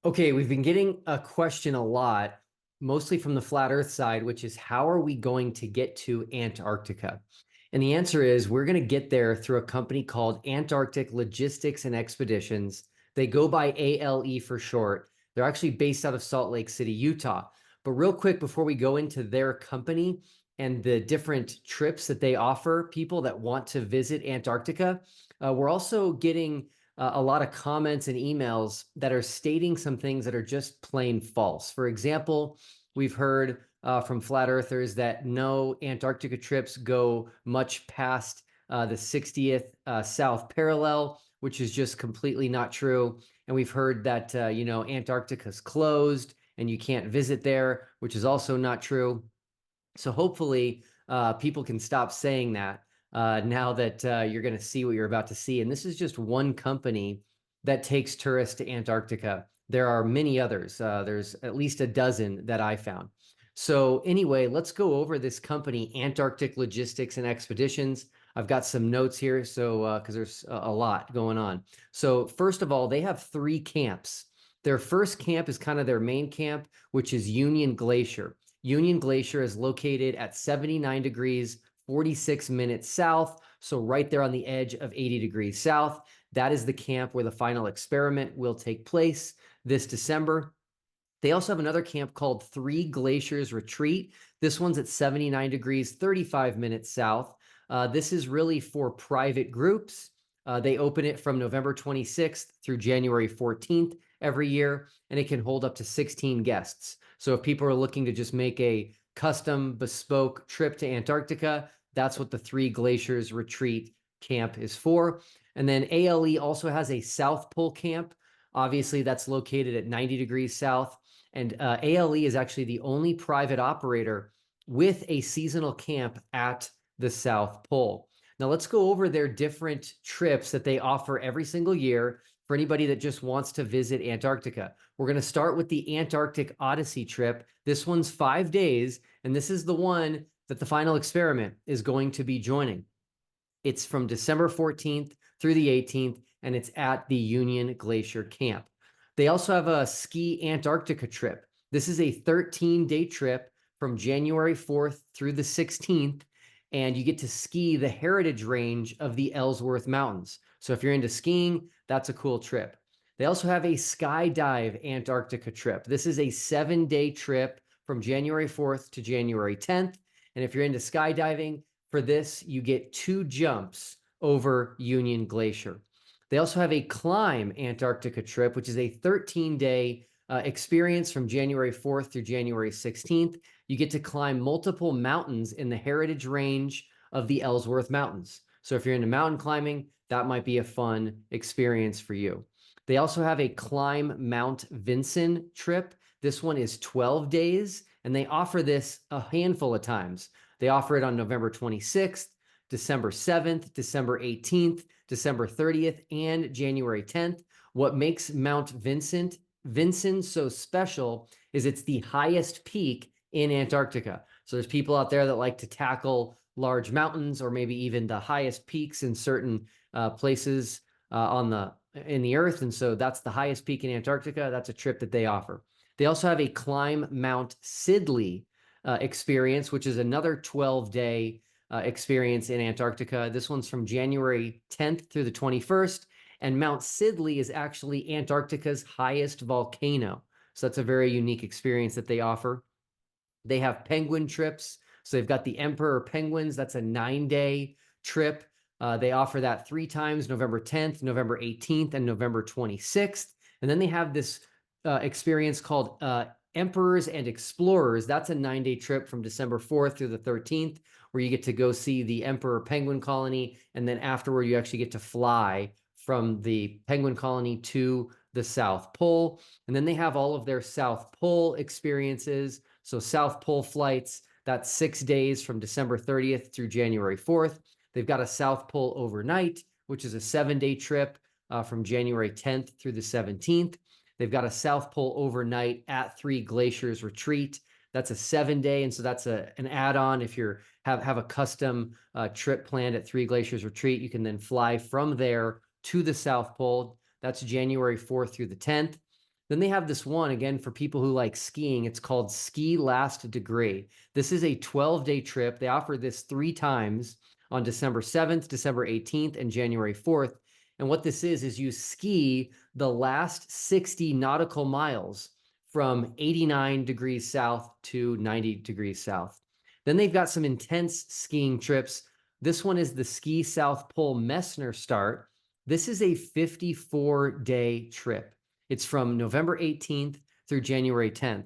Okay, we've been getting a question a lot, mostly from the flat Earth side, which is how are we going to get to Antarctica? And the answer is we're going to get there through a company called Antarctic Logistics and Expeditions. They go by ALE for short. They're actually based out of Salt Lake City, Utah. But real quick, before we go into their company and the different trips that they offer people that want to visit Antarctica, we're also getting a lot of comments and emails that are stating some things that are just plain false. For example, we've heard from flat earthers that no Antarctica trips go much past the 60th south parallel, which is just completely not true. And we've heard that, Antarctica's closed and you can't visit there, which is also not true. So hopefully people can stop saying that now that you're going to see what you're about to see. And this is just one company that takes tourists to Antarctica. There are many others. There's at least a dozen that I found. So anyway, let's go over this company, Antarctic Logistics and Expeditions. I've got some notes here, so because there's a lot going on. So first of all, they have 3 camps. Their first camp is kind of their main camp, which is Union Glacier. Union Glacier is located at 79 degrees, 46 minutes south, so right there on the edge of 80 degrees south. That is the camp where the final experiment will take place this December. They also have another camp called Three Glaciers Retreat. This one's at 79 degrees, 35 minutes south. This is really for private groups. They open it from November 26th through January 14th every year, and it can hold up to 16 guests. So if people are looking to just make a custom bespoke trip to Antarctica, that's what the Three Glaciers Retreat camp is for. And then ALE also has a South Pole camp. Obviously, that's located at 90 degrees south. And ALE is actually the only private operator with a seasonal camp at the South Pole. Now, let's go over their different trips that they offer every single year for anybody that just wants to visit Antarctica. We're going to start with the Antarctic Odyssey trip. This one's 5 days, and this is the one that the final experiment is going to be joining. It's from December 14th through the 18th, and it's at the Union Glacier Camp. They also have a Ski Antarctica trip. This is a 13-day trip from January 4th through the 16th, and you get to ski the heritage range of the Ellsworth Mountains. So if you're into skiing, that's a cool trip. They also have a Skydive Antarctica trip. This is a 7-day trip from January 4th to January 10th. And if you're into skydiving, for this, you get 2 jumps over Union Glacier. They also have a Climb Antarctica trip, which is a 13-day experience from January 4th through January 16th. You get to climb multiple mountains in the heritage range of the Ellsworth Mountains. So if you're into mountain climbing, that might be a fun experience for you. They also have a Climb Mount Vinson trip. This one is 12 days, and they offer this a handful of times. They offer it on November 26th, December 7th, December 18th, December 30th, and January 10th. What makes Mount Vinson so special is it's the highest peak in Antarctica. So there's people out there that like to tackle large mountains or maybe even the highest peaks in certain places in the earth. And so that's the highest peak in Antarctica. That's a trip that they offer. They also have a Climb Mount Sidley experience, which is another 12-day experience in Antarctica. This one's from January 10th through the 21st. And Mount Sidley is actually Antarctica's highest volcano. So that's a very unique experience that they offer. They have penguin trips. So they've got the Emperor Penguins. That's a 9-day trip. They offer that 3 times, November 10th, November 18th, and November 26th. And then they have this experience called Emperors and Explorers. That's a 9-day trip from December 4th through the 13th, where you get to go see the Emperor Penguin Colony. And then afterward, you actually get to fly from the Penguin Colony to the South Pole. And then they have all of their South Pole experiences. So South Pole flights, that's 6 days from December 30th through January 4th. They've got a South Pole overnight, which is a 7-day trip from January 10th through the 17th. They've got a South Pole overnight at Three Glaciers Retreat. That's a 7-day, and so that's an add-on. If you have a custom trip planned at Three Glaciers Retreat, you can then fly from there to the South Pole. That's January 4th through the 10th. Then they have this one, again, for people who like skiing. It's called Ski Last Degree. This is a 12-day trip. They offer this 3 times on December 7th, December 18th, and January 4th. And what this is you ski the last 60 nautical miles from 89 degrees south to 90 degrees south. Then they've got some intense skiing trips. This one is the Ski South Pole Messner Start. This is a 54-day trip. It's from November 18th through January 10th.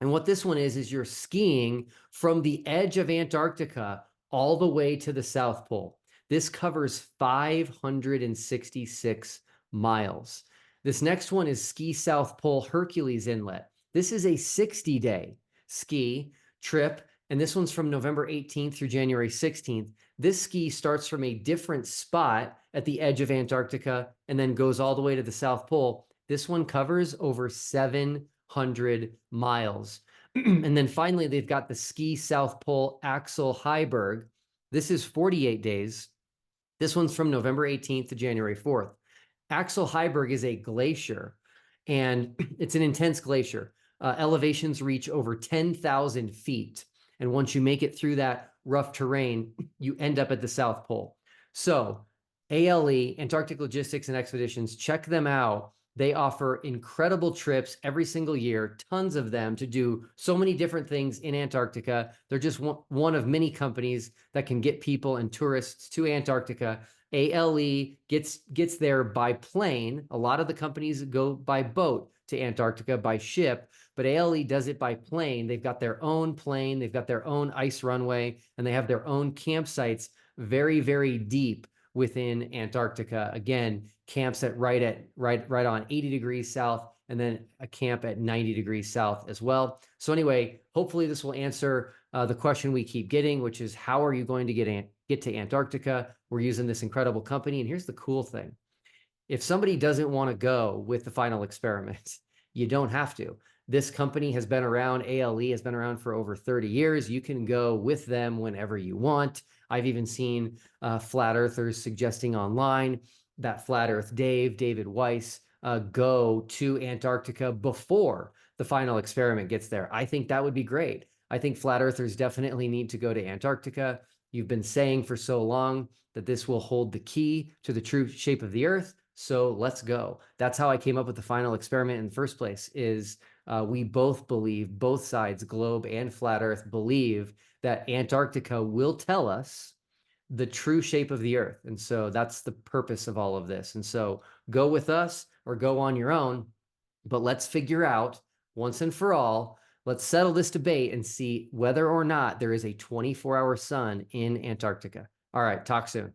And what this one is you're skiing from the edge of Antarctica all the way to the South Pole. This covers 566 miles. This next one is Ski South Pole Hercules Inlet. This is a 60-day ski trip, and this one's from November 18th through January 16th. This ski starts from a different spot at the edge of Antarctica and then goes all the way to the South Pole. This one covers over 700 miles. And then finally, they've got the Ski South Pole Axel Heiberg. This is 48 days. This one's from November 18th to January 4th. Axel Heiberg is a glacier, and it's an intense glacier. Elevations reach over 10,000 feet. And once you make it through that rough terrain, you end up at the South Pole. So ALE, Antarctic Logistics and Expeditions, check them out. They offer incredible trips every single year, tons of them, to do so many different things in Antarctica. They're just one of many companies that can get people and tourists to Antarctica. ALE gets there by plane. A lot of the companies go by boat to Antarctica, by ship, but ALE does it by plane. They've got their own plane, they've got their own ice runway, and they have their own campsites very, very deep within Antarctica. Again, camps at right on 80 degrees south, and then a camp at 90 degrees south as well. So anyway, hopefully this will answer the question we keep getting, which is, how are you going to get to Antarctica? We're using this incredible company. And here's the cool thing. If somebody doesn't want to go with the final experiment, you don't have to. This company has been around, ALE has been around for over 30 years. You can go with them whenever you want. I've even seen flat earthers suggesting online that Flat Earth David Weiss, go to Antarctica before the final experiment gets there. I think that would be great. I think flat earthers definitely need to go to Antarctica. You've been saying for so long that this will hold the key to the true shape of the Earth. So let's go. That's how I came up with the final experiment in the first place, is we both believe, both sides, globe and flat Earth, believe that Antarctica will tell us the true shape of the Earth. And so that's the purpose of all of this. And so go with us or go on your own, but let's figure out once and for all, let's settle this debate and see whether or not there is a 24-hour sun in Antarctica. All right, talk soon.